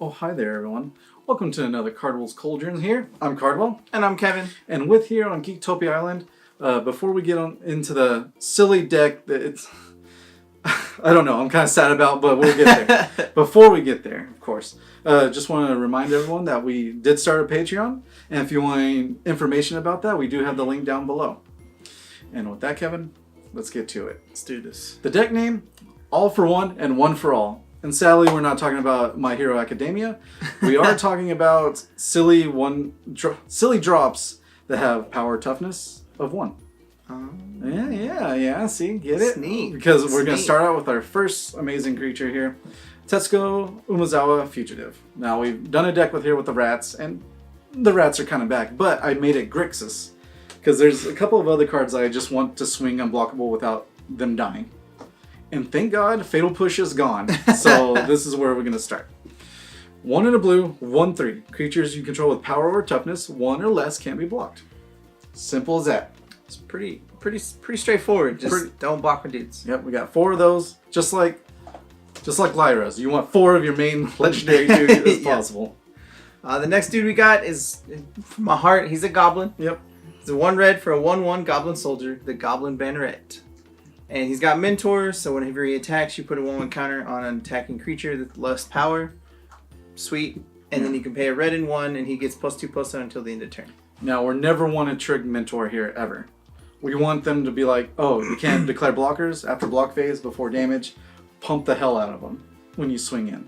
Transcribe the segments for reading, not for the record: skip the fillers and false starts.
Oh, hi there, everyone. Welcome to another Cardwell's Cauldron here. I'm Cardwell. And I'm Kevin. And with here on Geektopia Island, before we get on into the silly deck that it's... I don't know, I'm kind of sad about, but we'll get there. Before we get there, of course, just want to remind everyone that we did start a Patreon. And if you want information about that, we do have the link down below. And with that, Kevin, let's get to it. Let's do this. The deck name, All for One and One for All. And sadly, we're not talking about My Hero Academia. We are talking about silly drops that have power toughness of 1. Yeah. See, get it? Neat. Because we're going to start out with our first amazing creature here. Tetsuko, Umezawa, Fugitive. Now, we've done a deck with the rats, and the rats are kind of back. But I made it Grixis. Because there's a couple of other cards I just want to swing unblockable without them dying. And thank God, Fatal Push is gone. So this is where we're going to start. 1 in a blue, 1/3. Creatures you control with power or toughness, 1 or less can't be blocked. Simple as that. It's pretty straightforward. Just don't block my dudes. Yep, we got 4 of those. Just like Lyra's. You want 4 of your main legendary dudes as possible. The next dude we got is, from my heart, he's a goblin. Yep. It's a 1 red for a 1/1 goblin soldier, the Goblin Banneret. And he's got Mentor, so whenever he attacks, you put a 1/1 counter on an attacking creature with less power. Sweet. And then you can pay a red and 1, and he gets +2/+1 until the end of turn. Now, we're never want to trick Mentor here, ever. We want them to be like, oh, you can't declare blockers after block phase before damage. Pump the hell out of them when you swing in.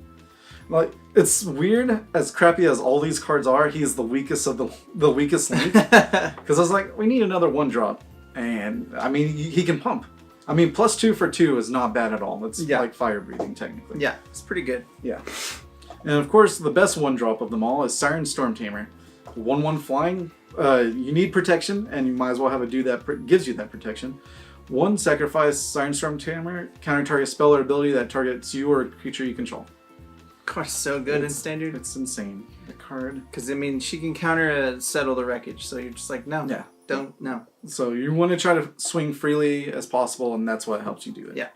Like, it's weird, as crappy as all these cards are, he's the weakest of the weakest link. Because I was like, we need another 1-drop. And, I mean, he can pump. I mean, +2 for 2 is not bad at all. It's like fire breathing, technically. Yeah, it's pretty good. Yeah. And of course, the best 1-drop of them all is Siren Stormtamer. 1/1 flying. You need protection, and you might as well have a dude that gives you that protection. 1 sacrifice Siren Stormtamer, counter target spell or ability that targets you or a creature you control. Card's so good in standard. It's insane. The card. Because, I mean, she can counter Settle the Wreckage, so you're just like, no. Yeah. No. So you want to try to swing freely as possible, and that's what helps you do it. Yeah.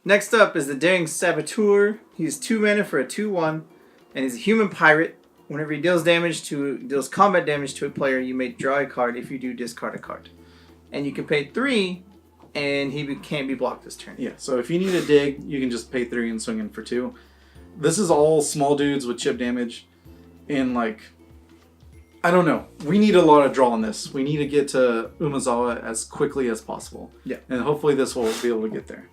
Next up is the Daring Saboteur. He's 2 mana for a 2/1, and he's a human pirate. Whenever he deals combat damage to a player, you may draw a card. If you do, discard a card. And you can pay 3, and he can't be blocked this turn. Yeah, so if you need a dig, you can just pay 3 and swing in for 2. This is all small dudes with chip damage, and like, I don't know. We need a lot of draw on this. We need to get to Umezawa as quickly as possible. Yeah. And hopefully this will be able to get there.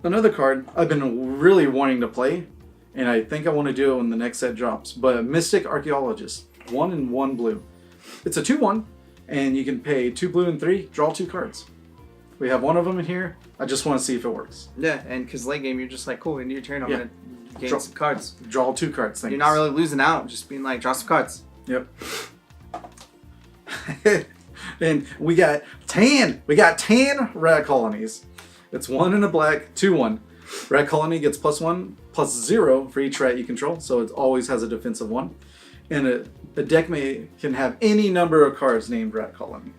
Another card I've been really wanting to play, and I think I want to do it when the next set drops, but Mystic Archaeologist. 1 and 1 blue. It's a 2/1, and you can pay 2 blue and 3, draw 2 cards. We have 1 of them in here. I just want to see if it works. Yeah, and because late game, you're just like, cool, into your turn, I'm going to gain some cards. Draw 2 cards. Thanks. You're not really losing out, just being like, draw some cards. Yep. And we got 10. We got 10 Rad Colonies. It's 1 in a black, 2/1. Rad Colony gets +1/+0 for each rat you control, so it always has a defensive 1. And a deck can have any number of cards named Rad Colony.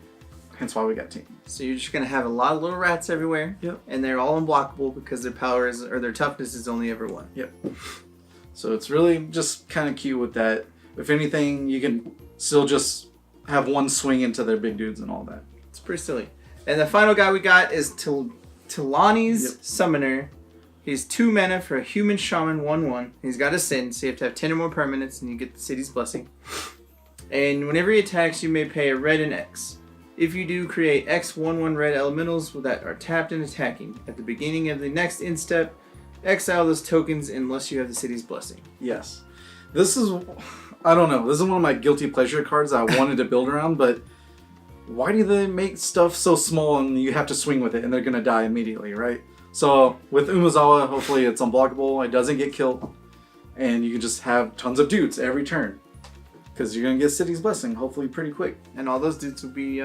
Hence why we got 10. So you're just going to have a lot of little rats everywhere. Yep. And they're all unblockable because their their toughness is only ever 1. Yep. So it's really just kind of cute with that. If anything, you can still just have 1 swing into their big dudes and all that. It's pretty silly. And the final guy we got is Tilonalli's Summoner. He's 2 mana for a human shaman 1/1. He's got a sin, so you have to have 10 or more permanents and you get the city's blessing. And whenever he attacks, you may pay a red and X. If you do, create X 1/1 red elementals that are tapped and attacking. At the beginning of the next end step, exile those tokens unless you have the city's blessing. Yes. This is, I don't know, this is one of my guilty pleasure cards I wanted to build around, but why do they make stuff so small and you have to swing with it and they're going to die immediately, right? So with Umezawa, hopefully it's unblockable, it doesn't get killed, and you can just have tons of dudes every turn. Because you're going to get City's Blessing, hopefully pretty quick. And all those dudes will be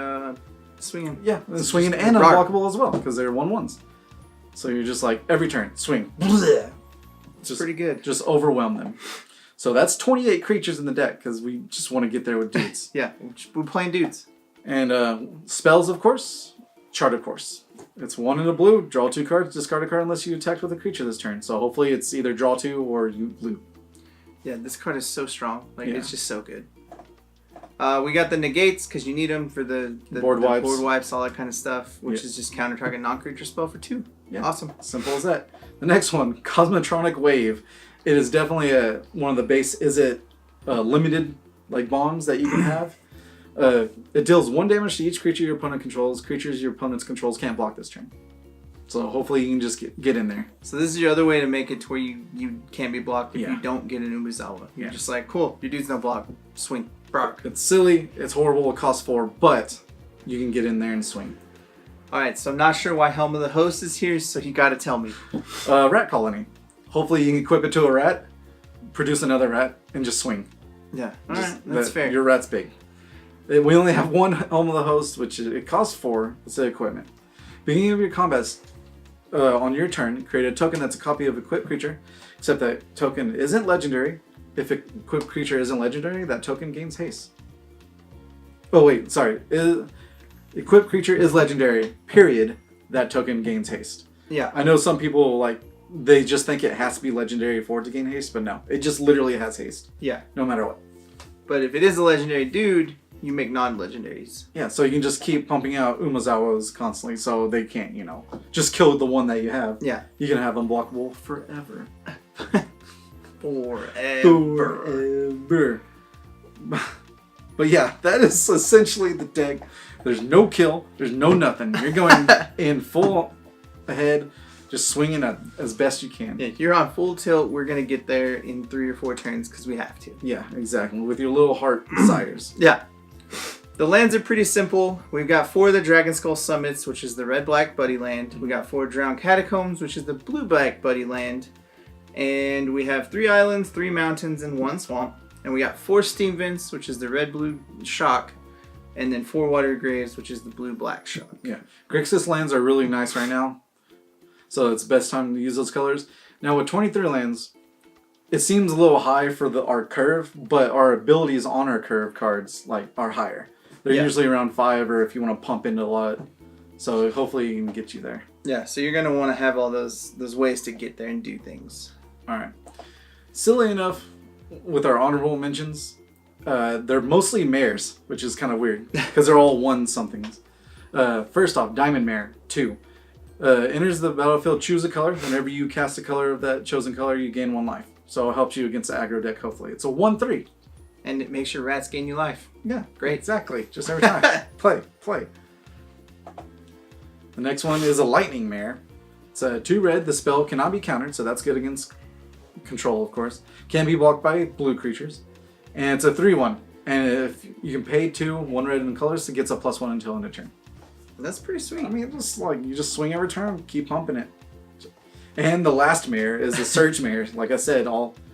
swinging. Yeah, and swinging and unblockable as well, because they're 1/1s. So you're just like, every turn, swing. It's pretty good. Just overwhelm them. So that's 28 creatures in the deck, because we just want to get there with dudes. Yeah, we're playing dudes. And spells, of course. Chart, of course. It's 1 in a blue, draw 2 cards, discard a card unless you attacked with a creature this turn. So hopefully it's either draw 2 or you loot. Yeah, this card is so strong. Like, Yeah. it's just so good. We got the negates, because you need them for the Board wipes, all that kind of stuff, which is just counter target non-creature spell for 2. Yeah. Awesome. Simple as that. The next one, Cosmotronic Wave. It is definitely one of the base. Is it limited like bombs that you can have? It deals 1 damage to each creature your opponent controls. Creatures your opponent's controls can't block this turn. So hopefully you can just get in there. So this is your other way to make it to where you can't be blocked if Yeah. you don't get an Umezawa. You're Yeah. just like, cool, your dude's no block. Swing. Brock. It's silly, it's horrible, it costs 4, but you can get in there and swing. Alright, so I'm not sure why Helm of the Host is here, so you gotta tell me. Rat Colony. Hopefully you can equip it to a rat, produce another rat, and just swing. Yeah. Alright, that's fair. Your rat's big. We only have 1 Helm of the Host, which it costs 4. It's the equipment. Beginning of your combats, on your turn, create a token that's a copy of equipped creature, except that token isn't legendary. If a equipped creature isn't legendary, that token gains haste. Oh wait, sorry. Equipped creature is legendary, period. That token gains haste. Yeah. I know some people, like, they just think it has to be legendary for it to gain haste, but no. It just literally has haste. Yeah. No matter what. But if it is a legendary dude, you make non-legendaries. Yeah, so you can just keep pumping out Umezawas constantly, so they can't, just kill the one that you have. Yeah. You can have unblockable forever. Forever. But yeah, that is essentially the deck. There's no kill. There's no nothing. You're going in full ahead, just swinging it as best you can. Yeah, you're on full tilt. We're going to get there in 3 or 4 turns because we have to. Yeah, exactly. With your little heart sires. Yeah. The lands are pretty simple. We've got 4 of the Dragonskull Summits, which is the red-black buddy land. We got 4 Drowned Catacombs, which is the blue-black buddy land. And we have 3 islands, 3 mountains, and 1 swamp. And we got 4 steam vents, which is the red-blue shock. And then 4 watery graves, which is the blue-black shock. Yeah. Grixis lands are really nice right now. So it's the best time to use those colors. Now with 23 lands, it seems a little high for our curve, but our abilities on our curve cards are higher. They're usually around 5, or if you want to pump into a lot. So hopefully you can get you there. Yeah, so you're going to want to have all those ways to get there and do things. All right. Silly enough, with our honorable mentions, they're mostly mares, which is kind of weird because they're all 1-somethings. First off, Diamond Mare 2. Enters the battlefield, choose a color. Whenever you cast a color of that chosen color, you gain 1 life. So it helps you against the aggro deck, hopefully. It's a 1/3. And it makes your rats gain you life. Yeah, great. Exactly. Just every time. Play. The next one is a Lightning Mare. It's a 2 red. The spell cannot be countered, so that's good against control, of course. Can be blocked by blue creatures. And it's a 3/1. And if you can pay 2, 1 red in colors, it gets a +1 until end of turn. That's pretty sweet. I mean, just you just swing every turn, keep pumping it. And the last mare is the Surge Mare. Like I said,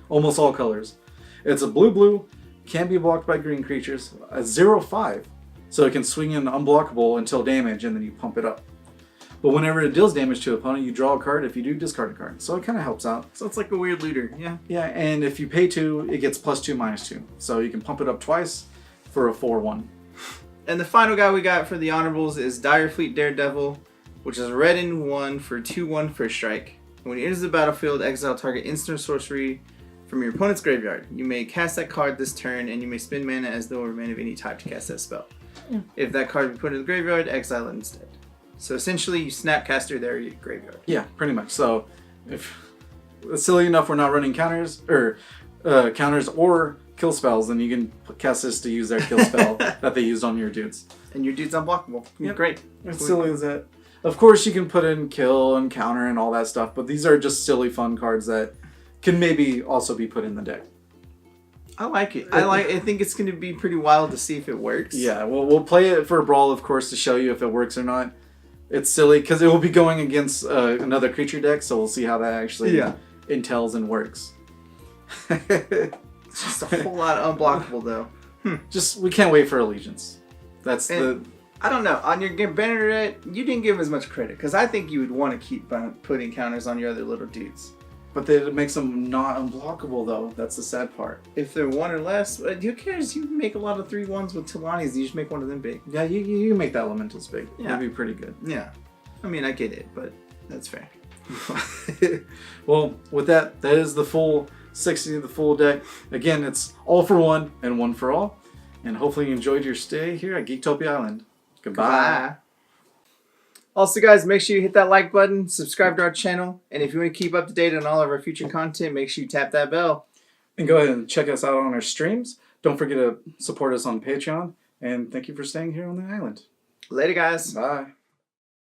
almost all colors. It's a blue, can be blocked by green creatures, a 0/5. So it can swing in unblockable until damage, and then you pump it up. But whenever it deals damage to an opponent, you draw a card. If you do, discard a card. So it kind of helps out. So it's like a weird looter, yeah. Yeah, and if you pay 2, it gets +2, -2. So you can pump it up twice for a 4/1. And the final guy we got for the honorables is Direfleet Daredevil, which is red and 1 for 2/1 first strike. When he enters the battlefield, exile target instant sorcery from your opponent's graveyard. You may cast that card this turn, and you may spend mana as though it were mana of any type to cast that spell. Yeah. If that card be put in the graveyard, exile it instead. So essentially, you snapcaster their graveyard. Yeah, pretty much. So if it's silly enough we're not running counters or kill spells, then you can cast this to use their kill spell that they used on your dudes. And your dude's unblockable. Yep. Great. It's silly as that. Of course, you can put in kill and counter and all that stuff, but these are just silly, fun cards that can maybe also be put in the deck. I like it. I think it's going to be pretty wild to see if it works. Yeah, we'll play it for a brawl, of course, to show you if it works or not. It's silly because it will be going against another creature deck, so we'll see how that actually entails and works. It's just a whole lot of unblockable, though. We can't wait for Allegiance. I don't know. On your Banneret, you didn't give as much credit, because I think you would want to keep putting counters on your other little dudes. But it makes them not unblockable, though. That's the sad part. If they're 1 or less, who cares? You make a lot of 3/1s with Tilonallis. You just make one of them big. Yeah, you make the elementals big. Yeah. That'd be pretty good. Yeah. I mean, I get it, but that's fair. Well, with that is the full 60, the full deck. Again, it's all for one and one for all. And hopefully you enjoyed your stay here at Geektopia Island. Goodbye. Also, guys, make sure you hit that like button, subscribe to our channel, and if you want to keep up to date on all of our future content, make sure you tap that bell. And go ahead and check us out on our streams. Don't forget to support us on Patreon. And thank you for staying here on the island. Later, guys. Bye.